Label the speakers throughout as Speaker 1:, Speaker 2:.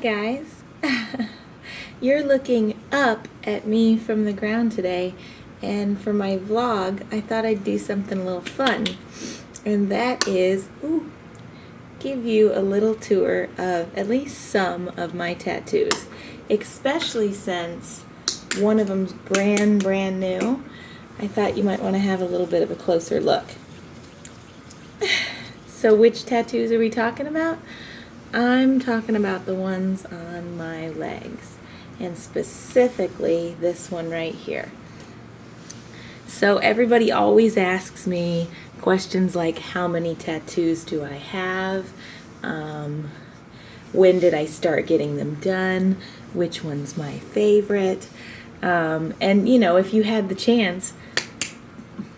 Speaker 1: guys. You're looking up at me from the ground today, and for my vlog I thought I'd do something a little fun, and that is give you a little tour of at least some of my tattoos, especially since one of them's brand new. I thought you might want to have a little bit of a closer look. So which tattoos are we talking about? I'm talking about the ones on my legs, and specifically this one right here. So everybody always asks me questions like, how many tattoos do I have? When did I start getting them done? Which one's my favorite? And you know, if you had the chance,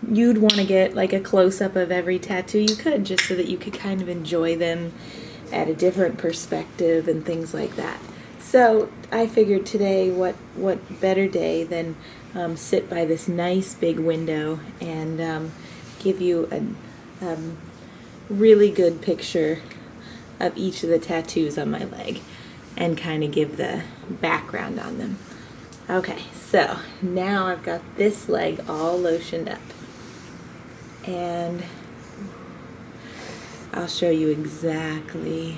Speaker 1: you'd want to get like a close-up of every tattoo you could, just so that you could kind of enjoy them at a different perspective and things like that. So I figured today, what better day than sit by this nice big window and give you a really good picture of each of the tattoos on my leg and kind of give the background on them. Okay, so now I've got this leg all lotioned up, and I'll show you exactly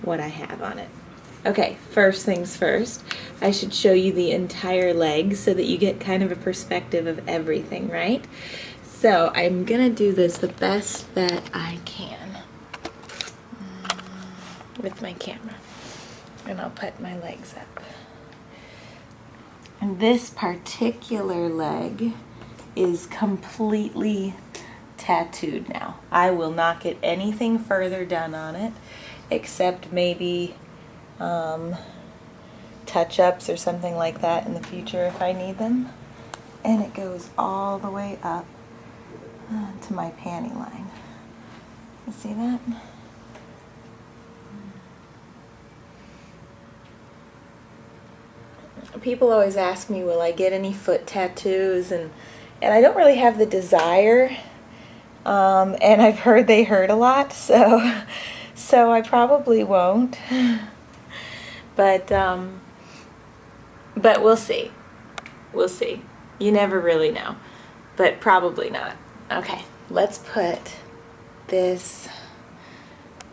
Speaker 1: what I have on it. Okay, first things first, I should show you the entire leg so that you get kind of a perspective of everything, right? So I'm gonna do this the best that I can with my camera, and I'll put my legs up. And this particular leg is completely tattooed now. I will not get anything further done on it except maybe touch-ups or something like that in the future if I need them. And it goes all the way up to my panty line. You see that? People always ask me, will I get any foot tattoos, and I don't really have the desire, and I've heard they hurt a lot, so I probably won't, but we'll see. You never really know, but probably not. Okay, let's put this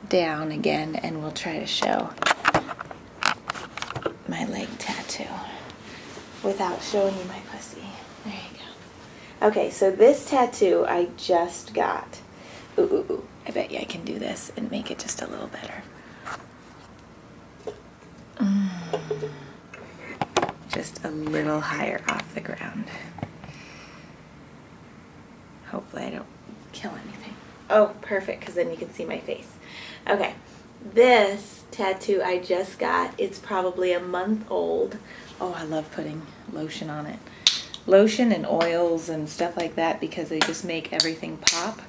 Speaker 1: down again, and we'll try to show my leg tattoo without showing you my pussy. There you go. Okay, so this tattoo I just got. Ooh. I bet you I can do this and make it just a little better. Just a little higher off the ground. Hopefully I don't kill anything. Oh, perfect, because then you can see my face. Okay, this tattoo I just got, it's probably a month old. Oh, I love putting lotion on it. Lotion and oils and stuff like that, because they just make everything pop.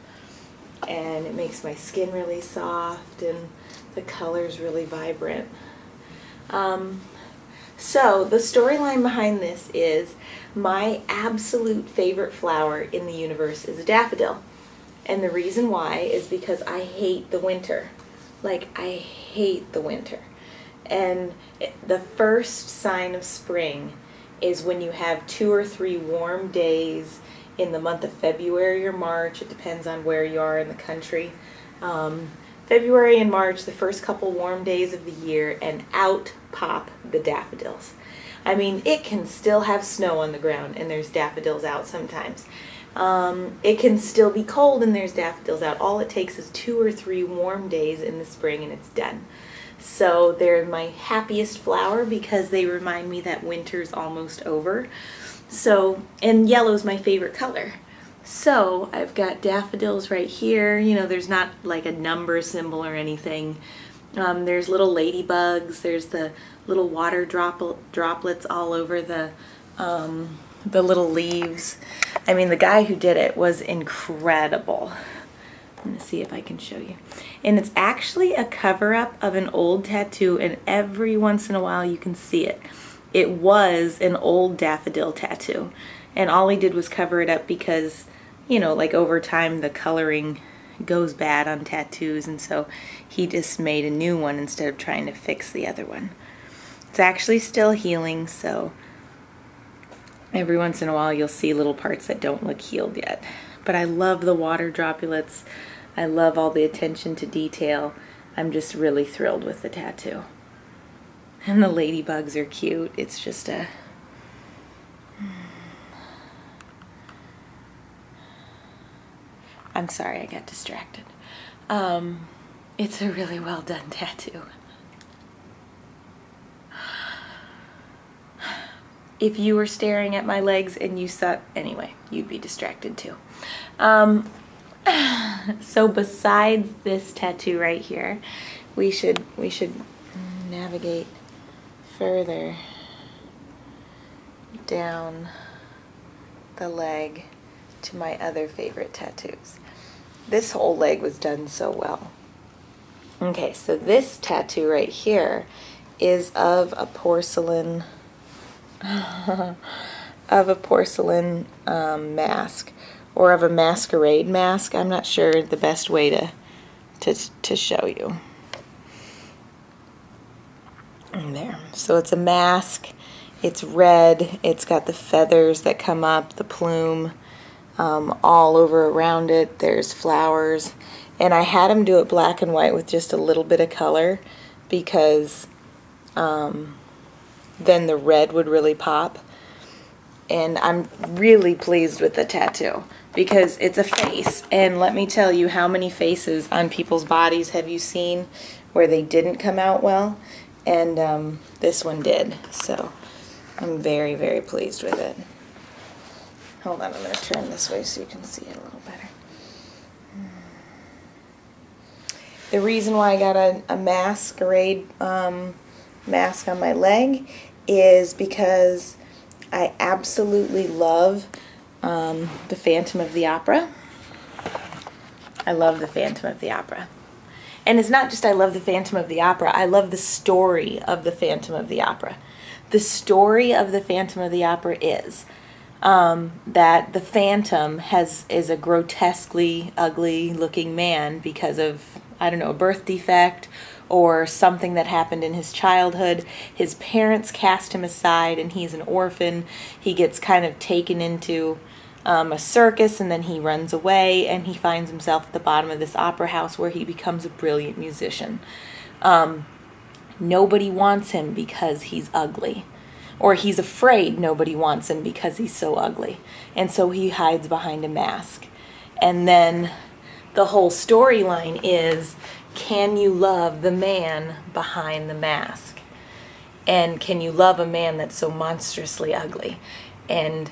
Speaker 1: And it makes my skin really soft, and the color's really vibrant. So the storyline behind this is my absolute favorite flower in the universe is a daffodil. And the reason why is because I hate the winter. Like, I hate the winter. And the first sign of spring is when you have 2 or 3 warm days in the month of February or March. It depends on where you are in the country. February and March, the first couple warm days of the year, and out pop the daffodils. I mean, it can still have snow on the ground and there's daffodils out sometimes. It can still be cold and there's daffodils out. All it takes is 2 or 3 warm days in the spring and it's done. So they're my happiest flower because they remind me that winter's almost over. So, and yellow's my favorite color. So I've got daffodils right here. You know, there's not like a number symbol or anything. There's little ladybugs. There's the little water droplets all over the little leaves. I mean, the guy who did it was incredible. I'm gonna see if I can show you. And it's actually a cover-up of an old tattoo, and every once in a while you can see it. It was an old daffodil tattoo, and all he did was cover it up because, you know, like over time the coloring goes bad on tattoos, and so he just made a new one instead of trying to fix the other one. It's actually still healing, so every once in a while you'll see little parts that don't look healed yet. But I love the water droplets. I love all the attention to detail. I'm just really thrilled with the tattoo. And the ladybugs are cute. It's just a... I'm sorry, I got distracted. It's a really well done tattoo. If you were staring at my legs and you saw... Anyway, you'd be distracted too. So besides this tattoo right here, we should navigate further down the leg to my other favorite tattoos. This whole leg was done so well. Okay, so this tattoo right here is of a porcelain mask, or of a masquerade mask. I'm not sure the best way to show you. There. So it's a mask. It's red. It's got the feathers that come up, the plume, all over around it. There's flowers. And I had him do it black and white with just a little bit of color because then the red would really pop. And I'm really pleased with the tattoo because it's a face. And let me tell you, how many faces on people's bodies have you seen where they didn't come out well? And this one did. So I'm very, very pleased with it. Hold on, I'm going to turn this way so you can see it a little better. The reason why I got a masquerade mask on my leg is because I absolutely love the Phantom of the Opera. I love the Phantom of the Opera. And it's not just I love the Phantom of the Opera, I love the story of the Phantom of the Opera. The story of the Phantom of the Opera is that the Phantom is a grotesquely ugly looking man because of, I don't know, a birth defect or something that happened in his childhood. His parents cast him aside and he's an orphan. He gets kind of taken into a circus, and then he runs away and he finds himself at the bottom of this opera house where he becomes a brilliant musician. Nobody wants him because he's ugly, or he's afraid nobody wants him because he's so ugly, and so he hides behind a mask. And then the whole storyline is, can you love the man behind the mask? And can you love a man that's so monstrously ugly? And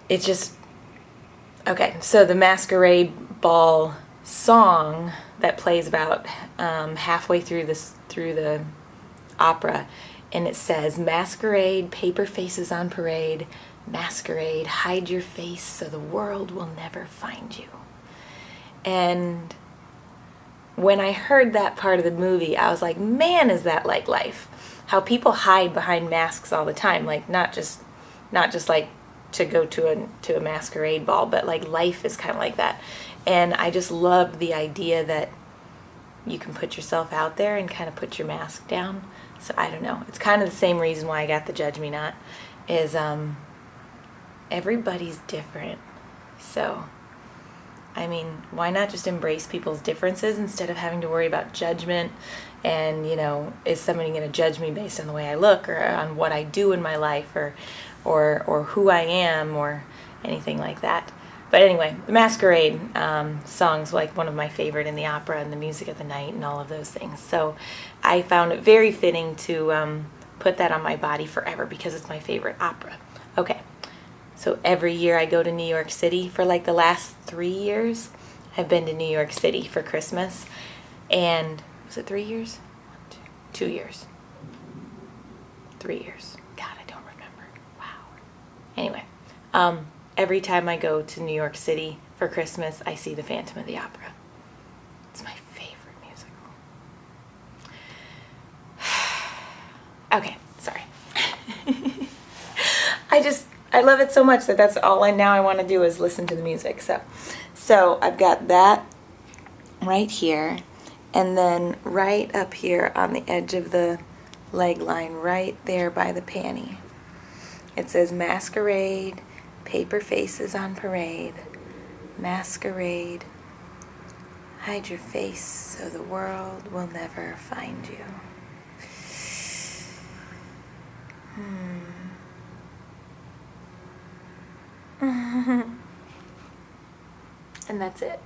Speaker 1: it's just, okay, so the Masquerade Ball song that plays about halfway through the opera, and it says, masquerade, paper faces on parade, masquerade, hide your face so the world will never find you. And when I heard that part of the movie, I was like, man, is that like life? How people hide behind masks all the time, like not just like to go to a masquerade ball, but like life is kind of like that. And I just love the idea that you can put yourself out there and kind of put your mask down. So I don't know. It's kind of the same reason why I got the Judge Me Not, is everybody's different. So, I mean, why not just embrace people's differences instead of having to worry about judgment and, you know, is somebody going to judge me based on the way I look or on what I do in my life or who I am or anything like that. But anyway, the Masquerade song's like one of my favorite in the opera and the music of the night and all of those things. So I found it very fitting to put that on my body forever because it's my favorite opera. Okay, so every year I go to New York City. For like the last 3 years, I've been to New York City for Christmas. And was it 3 years? 2 years. 3 years. God, I don't remember. Wow. Anyway, every time I go to New York City for Christmas, I see the Phantom of the Opera. It's my favorite musical. Okay, sorry. I love it so much that that's all I want to do is listen to the music. So I've got that right here, and then right up here on the edge of the leg line, right there by the panty. It says masquerade, paper faces on parade, masquerade, hide your face so the world will never find you. And that's it.